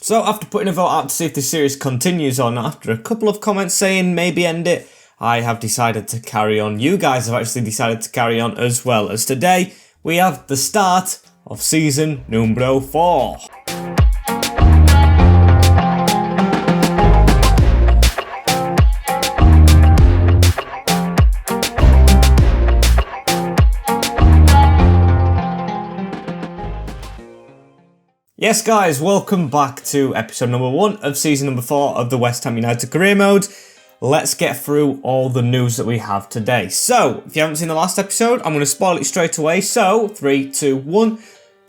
So after putting a vote out to see if this series continues or not, after a couple of comments saying maybe end it, I have decided to carry on. You guys have actually decided to carry on as well, as today we have the start of season numero 4. Yes guys, welcome back to episode number 1 of season number 4 of the West Ham United career mode. Let's get through all the news that we have today. So, if you haven't seen the last episode, I'm going to spoil it straight away. So, 3, 2, 1.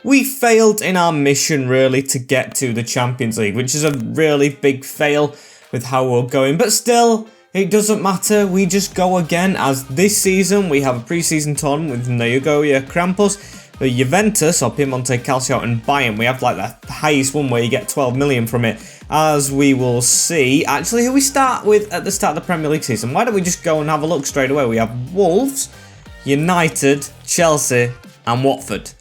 We failed in our mission really to get to the Champions League, which is a really big fail with how we're going. But still, it doesn't matter. We just go again, as this season we have a pre-season tournament with Nagoya Krampus, the Juventus, or Piemonte Calcio, and Bayern. We have like the highest one where you get 12 million from it, as we will see. Actually, who we start with at the start of the Premier League season? Why don't we just go and have a look straight away? We have Wolves, United, Chelsea, and Watford.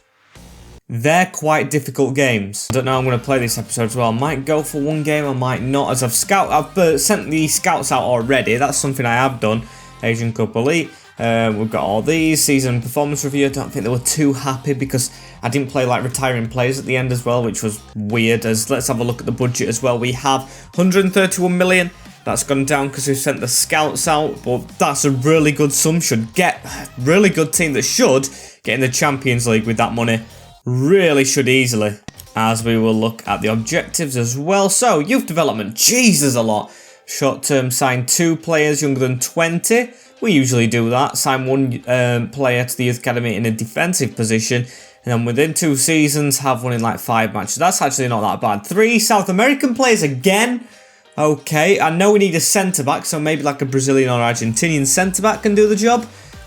They're quite difficult games. I don't know how I'm going to play this episode as well. I might go for one game, I might not, as I've sent the scouts out already. That's something I have done. Asian Cup Elite. We've got all these season performance review. I don't think they were too happy because I didn't play like retiring players at the end as well, which was weird. As let's have a look at the budget as well. We have 131 million. That's gone down because we've sent the scouts out, but that's a really good sum. Should get really good team that should get in the Champions League with that money. Really should easily. As we will look at the objectives as well. So youth development, Jesus, a lot. Short term, sign 2 players younger than 20. We usually do that, sign 1 player to the youth academy in a defensive position, and then within 2 seasons have one in like 5 matches. That's actually not that bad. 3 South American players again. Okay, I know we need a centre-back, so maybe like a Brazilian or Argentinian centre-back can do the job.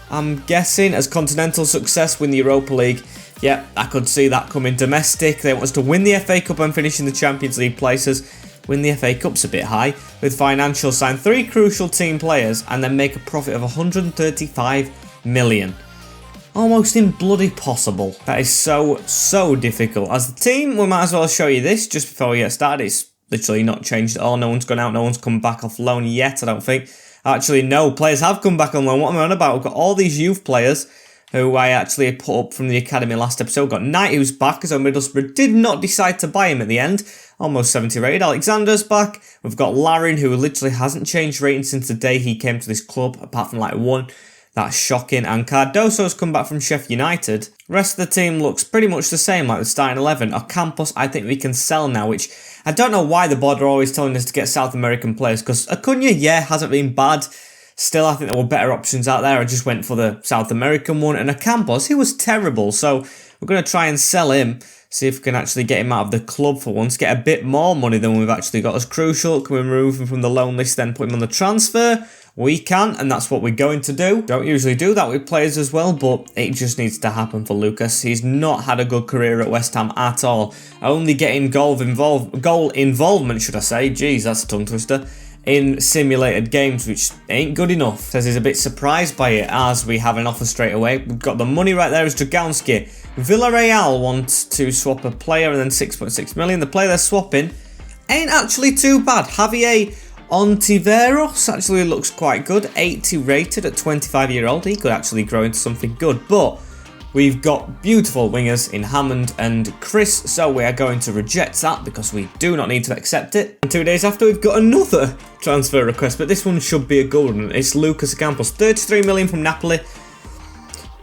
I'm guessing as continental success, win the Europa League. Yeah, I could see that coming. Domestic, they want us to win the FA Cup and finish in the Champions League places. Win the FA Cup's a bit high. With financial, sign 3 crucial team players and then make a profit of 135 million. Almost impossible. That is so difficult. As the team, we might as well show you this just before we get started. It's literally not changed at all. No one's gone out. No one's come back off loan yet, I don't think. Actually, no. Players have come back on loan. What am I on about? We've got all these youth players who I actually put up from the academy last episode. We've got Knight, who's back as our Middlesbrough did not decide to buy him at the end. Almost 70 rated. Alexander's back. We've got Larin, who literally hasn't changed rating since the day he came to this club, apart from like 1. That's shocking. And Cardoso's come back from Sheffield United. The rest of the team looks pretty much the same, like the starting 11. Ocampos, I think we can sell now, which I don't know why the board are always telling us to get South American players, because Acuna, yeah, hasn't been bad. Still, I think there were better options out there. I just went for the South American one. And Ocampos, he was terrible. So we're going to try and sell him. See if we can actually get him out of the club for once. Get a bit more money than we've actually got as crucial. Can we remove him from the loan list, then put him on the transfer? We can, and that's what we're going to do. Don't usually do that with players as well, but it just needs to happen for Lucas. He's not had a good career at West Ham at all. Only getting goal involvement, should I say. Jeez, that's a tongue twister. In simulated games, which ain't good enough. Says he's a bit surprised by it, as we have an offer straight away. We've got the money right there as Dragowski. Villarreal wants to swap a player and then 6.6 million. The player they're swapping ain't actually too bad. Javier Ontiveros actually looks quite good. 80 rated at 25-year-old. He could actually grow into something good, but we've got beautiful wingers in Hammond and Chris, so we are going to reject that because we do not need to accept it. And 2 days after, we've got another transfer request, but this one should be a good one. It's Lucas Ocampos, 33 million from Napoli.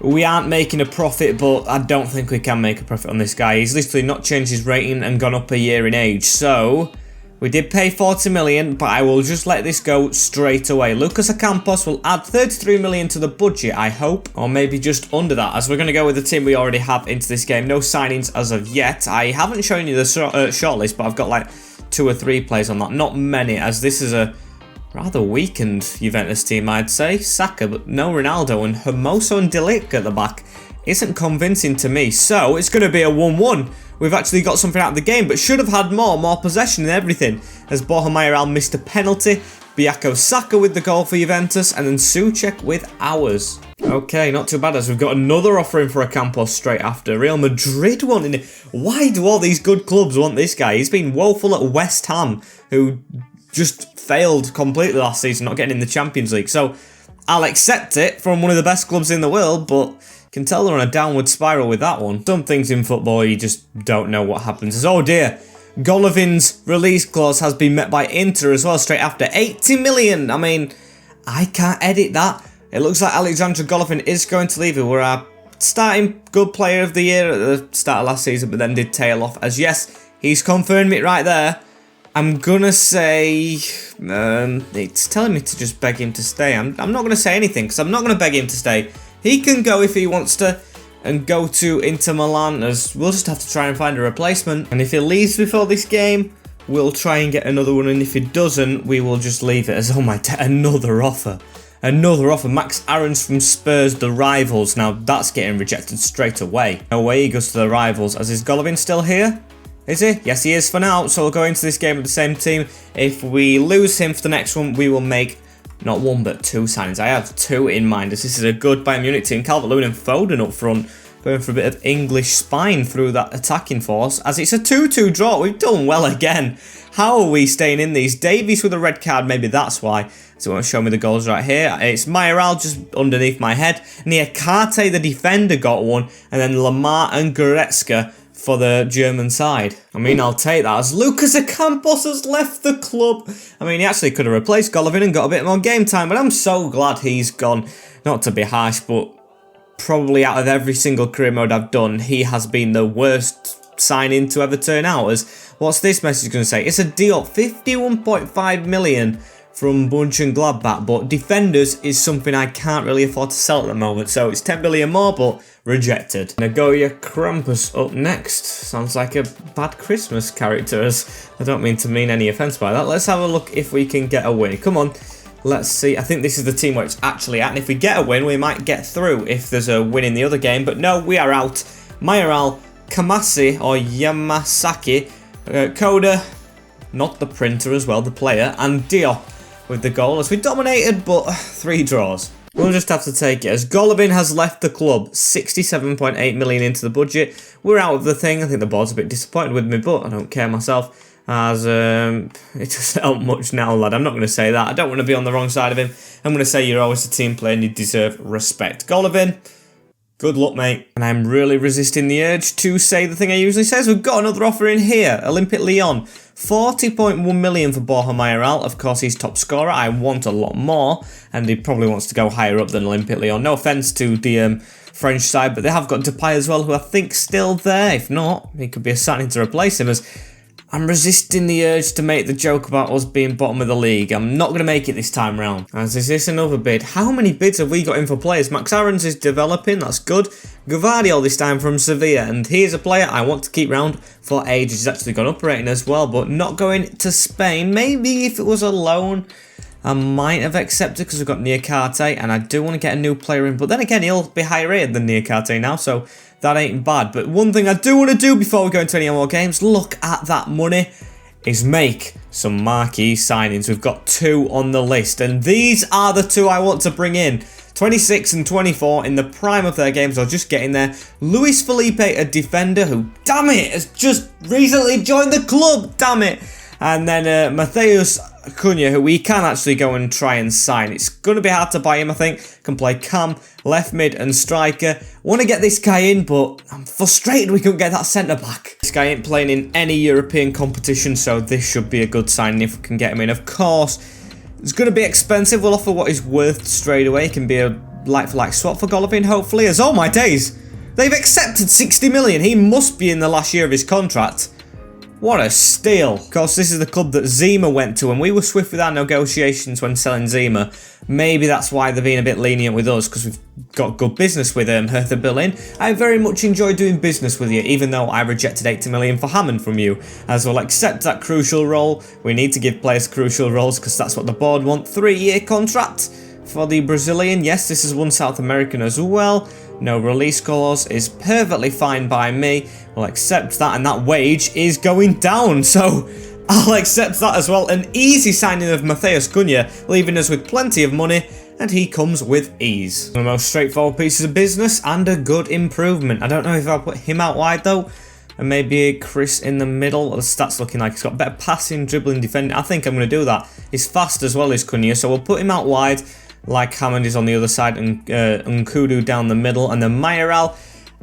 We aren't making a profit, but I don't think we can make a profit on this guy. He's literally not changed his rating and gone up a year in age, so we did pay 40 million, but I will just let this go straight away. Lucas Ocampos will add 33 million to the budget, I hope, or maybe just under that, as we're going to go with the team we already have into this game. No signings as of yet. I haven't shown you the shortlist, but I've got like 2 or 3 players on that. Not many, as this is a rather weakened Juventus team, I'd say. Saka, but no Ronaldo, and Hermoso and De Ligt at the back isn't convincing to me. So it's going to be a 1-1. We've actually got something out of the game, but should have had more possession and everything, as Borja Mayoral missed a penalty. Bukayo Saka with the goal for Juventus, and then Souček with ours. Okay, not too bad, as we've got another offering for Ocampos straight after. Real Madrid wanting it. Why do all these good clubs want this guy? He's been woeful at West Ham, who just failed completely last season, not getting in the Champions League. So I'll accept it from one of the best clubs in the world, but you can tell they're on a downward spiral with that one. Some things in football, you just don't know what happens. Oh dear, Golovin's release clause has been met by Inter as well, straight after 80 million. I mean, I can't edit that. It looks like Alexander Golovin is going to leave. We were our starting good player of the year at the start of last season, but then did tail off. As yes, he's confirmed it right there. I'm gonna say it's telling me to just beg him to stay. I'm not gonna say anything because I'm not gonna beg him to stay. He can go if he wants to and go to Inter Milan, as we'll just have to try and find a replacement. And if he leaves before this game, we'll try and get another one. And if he doesn't, we will just leave it as, oh my, another offer. Another offer. Max Aarons from Spurs, the rivals. Now that's getting rejected straight away. Away he goes to the rivals. As is Golovin still here? Is he? Yes, he is for now. So we'll go into this game with the same team. If we lose him for the next one, we will make not one but two signings. I have two in mind, as this is a good Bayern Munich team. Calvert-Lewin and Foden up front, going for a bit of English spine through that attacking force. As it's a 2-2 draw, we've done well again. How are we staying in these? Davies with a red card, maybe that's why. So it won't show me the goals right here. It's Mayoral just underneath my head. Niakate, the defender, got one. And then Lamar and Goretzka for the German side. I mean, I'll take that, as Lucas Ocampos has left the club. I mean, he actually could have replaced Golovin and got a bit more game time, but I'm so glad he's gone. Not to be harsh, but probably out of every single career mode I've done, he has been the worst signing to ever turn out. As what's this message going to say? It's a deal, 51.5 million from Mönchengladbach, but defenders is something I can't really afford to sell at the moment, so it's 10 million more, but rejected. Nagoya Krampus up next. Sounds like a bad Christmas character, as I don't mean to mean any offence by that. Let's have a look if we can get a win. Come on, let's see. I think this is the team where it's actually at, and if we get a win, we might get through if there's a win in the other game, but no, we are out. Mayoral, Kamasi, or Yamasaki, Koda, not the printer as well, the player, and Diop with the goal, as we dominated, but 3 draws. We'll just have to take it, as Golovin has left the club, 67.8 million into the budget. We're out of the thing. I think the board's a bit disappointed with me, but I don't care myself, as it doesn't help much now, lad. I'm not going to say that. I don't want to be on the wrong side of him. I'm going to say you're always a team player and you deserve respect. Golovin, good luck, mate. And I'm really resisting the urge to say the thing I usually say. We've got another offer in here. Olympic Lyon. 40.1 million for Borja Mayoral. Of course, he's top scorer. I want a lot more, and he probably wants to go higher up than Olympic Lyon. No offence to the French side, but they have got Depay as well, who I think's still there. If not, he could be a signing to replace him, as I'm resisting the urge to make the joke about us being bottom of the league. I'm not going to make it this time round. As is this another bid? How many bids have we got in for players? Max Aarons is developing, that's good. Gvardiol this time from Sevilla, and here's a player I want to keep round for ages. He's actually gone up rating as well, but not going to Spain. Maybe if it was a loan, I might have accepted, because we've got Niakate, and I do want to get a new player in, but then again, he'll be higher rated than Niakate now, so that ain't bad. But one thing I do want to do before we go into any more games, look at that money, is make some marquee signings. We've got 2 on the list, and these are the 2 I want to bring in. 26 and 24 in the prime of their games, or just getting there. Luis Felipe, a defender who, damn it, has just recently joined the club, damn it. And then Matheus Cunha, who we can actually go and try and sign. It's going to be hard to buy him, I think. Can play cam, left mid and striker. Want to get this guy in, but I'm frustrated we couldn't get that centre back. This guy ain't playing in any European competition, so this should be a good signing if we can get him in. Of course, it's going to be expensive. We'll offer what he's worth straight away. It can be a like-for-like swap for Golovin, hopefully. As, oh my days, they've accepted 60 million. He must be in the last year of his contract. What a steal. Of course, this is the club that Zima went to, and we were swift with our negotiations when selling Zima. Maybe that's why they're being a bit lenient with us, because we've got good business with Hertha Berlin. I very much enjoy doing business with you, even though I rejected 80 million for Hammond from you. As we'll accept that crucial role. We need to give players crucial roles, because that's what the board want. 3-year contract for the Brazilian. Yes, this is one South American as well. No release clause is perfectly fine by me. We'll accept that, and that wage is going down. So I'll accept that as well. An easy signing of Matheus Cunha, leaving us with plenty of money, and he comes with ease. One of the most straightforward pieces of business, and a good improvement. I don't know if I'll put him out wide though, and maybe Chris in the middle. The stats looking like he's got better passing, dribbling, defending. I think I'm going to do that. He's fast as well as Cunha, so we'll put him out wide, like Hammond is on the other side, and Nkudu down the middle, and then Mayoral.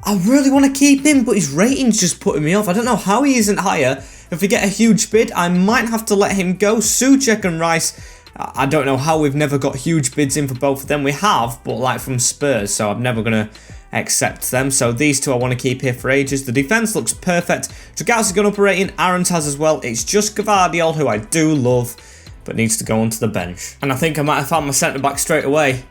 I really want to keep him, but his rating's just putting me off. I don't know how he isn't higher. If we get a huge bid, I might have to let him go. Souček and Rice, I don't know how we've never got huge bids in for both of them. We have, but like from Spurs, so I'm never going to accept them. So these two I want to keep here for ages. The defence looks perfect. Dragowski's gone up a rating. Aaron's has as well. It's just Gvardiol, who I do love, but needs to go onto the bench. And I think I might have found my centre-back straight away.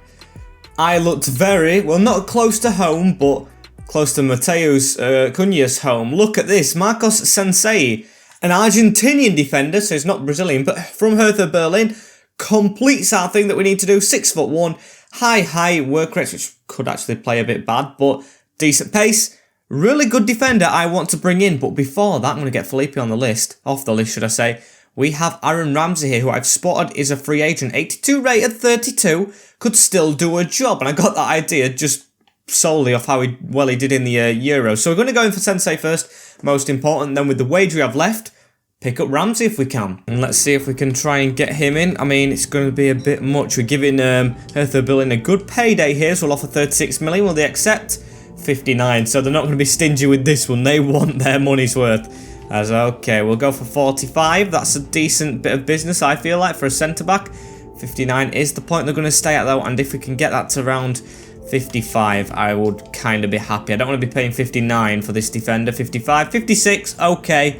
I looked very, well, not close to home, but close to Matheus Cunha's home. Look at this. Marcos Sensei, an Argentinian defender, so he's not Brazilian, but from Hertha Berlin, completes our thing that we need to do. 6'1", high work rates, which could actually play a bit bad, but decent pace. Really good defender I want to bring in, but before that, I'm going to get Felipe on the list, off the list, should I say. We have Aaron Ramsey here, who I've spotted is a free agent. 82 rated, 32, could still do a job, and I got that idea just solely off how well he did in the Euros. So we're going to go in for Sensei first, most important. Then with the wage we have left, pick up Ramsey if we can. And let's see if we can try and get him in. I mean, it's going to be a bit much. We're giving Hertha Berlin a good payday here, so we'll offer 36 million. Will they accept? 59. So they're not going to be stingy with this one. They want their money's worth. As okay, we'll go for 45. That's a decent bit of business, I feel like, for a centre-back. 59 is the point they're going to stay at, though. And if we can get that to around 55, I would kind of be happy. I don't want to be paying 59 for this defender. 55, 56, okay.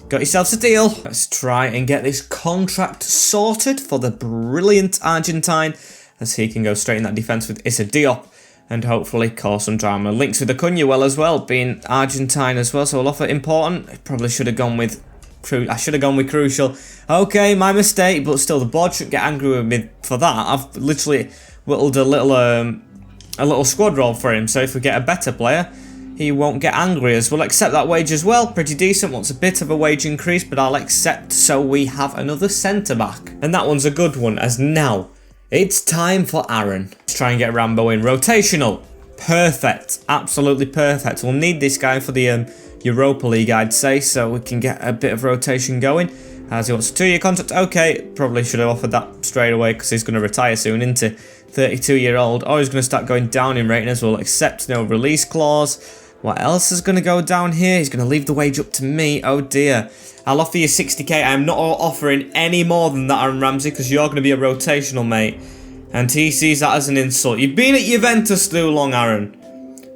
Got yourselves a deal. Let's try and get this contract sorted for the brilliant Argentine, as he can go straight in that defence with Issa Diop and hopefully cause some drama. Links with the Cunha well as well, being Argentine as well, so we'll offer important. Probably should have gone with crucial. Okay, my mistake, but still the board shouldn't get angry with me for that. I've literally whittled a little squad roll for him, so if we get a better player, he won't get angry, as we'll accept that wage as well. Pretty decent, wants a bit of a wage increase, but I'll accept, so we have another centre-back. And that one's a good one, as now it's time for Aaron. Let's try and get Rambo in. Rotational. Perfect. Absolutely perfect. We'll need this guy for the Europa League, I'd say, so we can get a bit of rotation going. As he wants a 2-year contract. Okay, probably should have offered that straight away because he's going to retire soon, isn't he? 32-year-old. Oh, he's going to start going down in rating as well. Accept no release clause. What else is going to go down here? He's going to leave the wage up to me. Oh dear. I'll offer you 60k. I am not offering any more than that, Aaron Ramsey, because you're going to be a rotational, mate. And he sees that as an insult. You've been at Juventus too long, Aaron.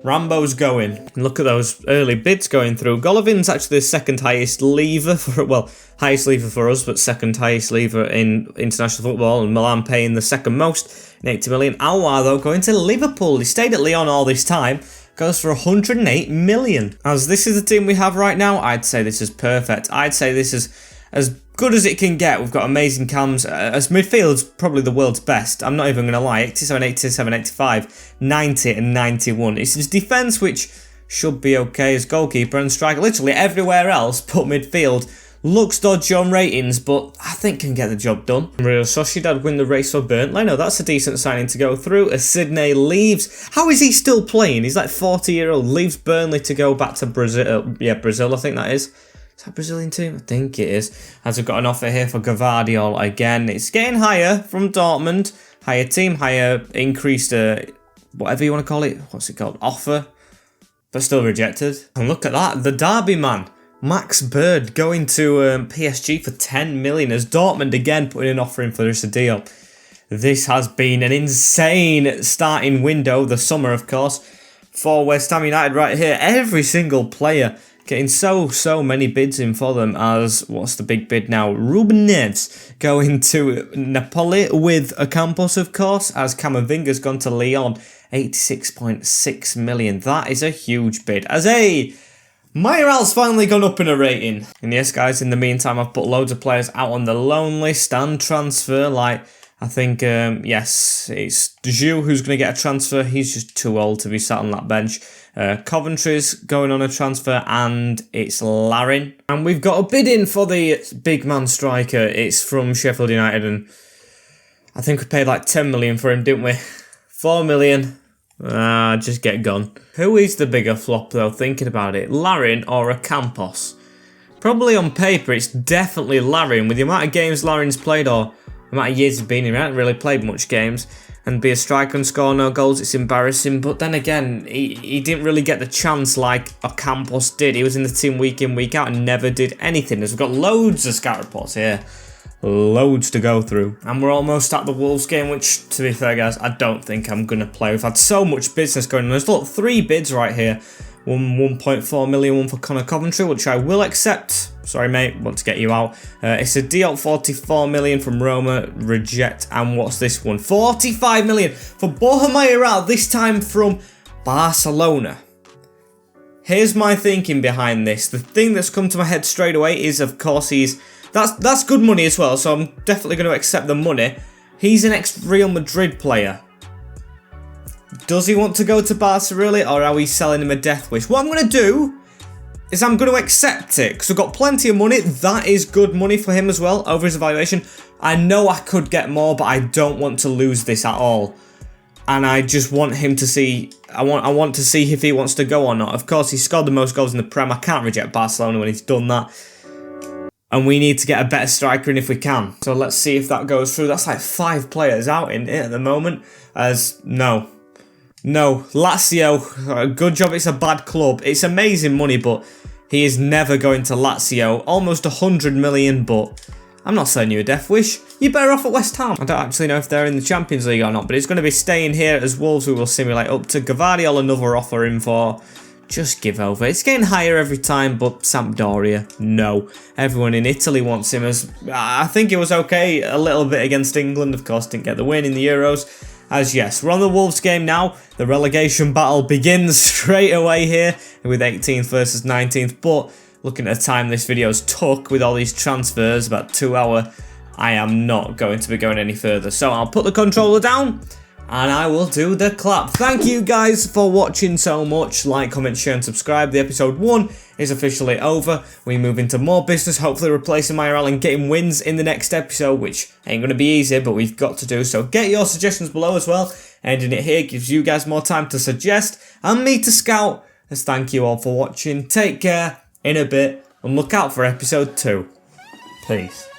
Rambo's going. And look at those early bids going through. Golovin's actually the second highest lever for, well, highest lever for us, but second highest lever in international football. And Milan paying the second most in 80 million. Aouar, though, going to Liverpool. He stayed at Lyon all this time. Goes for 108 million. As this is the team we have right now, I'd say this is perfect. I'd say this is as good as it can get. We've got amazing cams. As midfield's probably the world's best. I'm not even going to lie. 87, 87, 85, 90 and 91. It's his defence which should be okay as goalkeeper and striker. Literally everywhere else but midfield looks dodgy on ratings, but I think can get the job done. Real Sociedad win the race for Burnley. No, that's a decent signing to go through. As Sydney leaves, how is he still playing? He's like 40-year-old, leaves Burnley to go back to Brazil. Yeah, Brazil, I think that is. Is that a Brazilian team? I think it is. As we've got an offer here for Gvardiol again. It's getting higher from Dortmund. Higher team, higher increased, whatever you want to call it. What's it called? Offer. But still rejected. And look at that, the Derby man. Max Bird going to PSG for 10 million as Dortmund again putting an offer in for Issa Diop. This has been an insane starting window, the summer of course, for West Ham United right here. Every single player getting so many bids in for them. As, what's the big bid now? Ruben Neves going to Napoli with Ocampos of course, as Camavinga's gone to Lyon. 86.6 million. That is a huge bid. As Mayoral's finally gone up in a rating. And yes, guys, in the meantime, I've put loads of players out on the loan list and transfer. Like, I think, yes, it's Zhu who's going to get a transfer. He's just too old to be sat on that bench. Coventry's going on a transfer, and it's Larin. And we've got a bid in for the big man striker. It's from Sheffield United, and I think we paid like 10 million for him, didn't we? 4 million. Just get gone. Who is the bigger flop though, thinking about it? Larin or a Campos? Probably on paper, it's definitely Larin. With the amount of games Larin's played, or the amount of years he's been here, he hasn't really played much games. And be a striker and score no goals, it's embarrassing. But then again, he didn't really get the chance like a Campos did. He was in the team week in, week out and never did anything. As we've got loads of scout reports here. Loads to go through. And we're almost at the Wolves game, which, to be fair, guys, I don't think I'm going to play. We've had so much business going on. There's, look, 3 bids right here. One 1.4 million, one for Connor Coventry, which I will accept. Sorry, mate, want to get you out. It's a deal, 44 million from Roma, reject. And what's this one? 45 million for Borja Mayoral, this time from Barcelona. Here's my thinking behind this. The thing that's come to my head straight away is, of course, that's good money as well, so I'm definitely going to accept the money. He's an ex-Real Madrid player. Does he want to go to Barca really, or are we selling him a death wish? What I'm going to do is I'm going to accept it, because I've got plenty of money. That is good money for him as well, over his evaluation. I know I could get more, but I don't want to lose this at all. And I just want him to see, I want to see if he wants to go or not. Of course, he scored the most goals in the Prem. I can't reject Barcelona when he's done that. And we need to get a better striker in if we can. So let's see if that goes through. That's like 5 players out in it at the moment. No, Lazio, good job it's a bad club. It's amazing money, but he is never going to Lazio. Almost 100 million, but I'm not selling you a death wish. You're better off at West Ham. I don't actually know if they're in the Champions League or not, but it's going to be staying here as Wolves, who will simulate up to Gvardiol, another offer in for. Just give over. It's getting higher every time, but Sampdoria, no. Everyone in Italy wants him. As I think it was okay a little bit against England. Of course, didn't get the win in the Euros. As yes, we're on the Wolves game now. The relegation battle begins straight away here with 18th versus 19th. But looking at the time this video's took with all these transfers, about 2 hours, I am not going to be going any further. So I'll put the controller down and I will do the clap. Thank you guys for watching so much. Like, comment, share and subscribe. The episode 1 is officially over. We move into more business, hopefully replacing Mayoral and getting wins in the next episode, which ain't going to be easy, but we've got to do. So get your suggestions below as well. Ending it here gives you guys more time to suggest and me to scout. As thank you all for watching. Take care, in a bit, and look out for episode 2. Peace.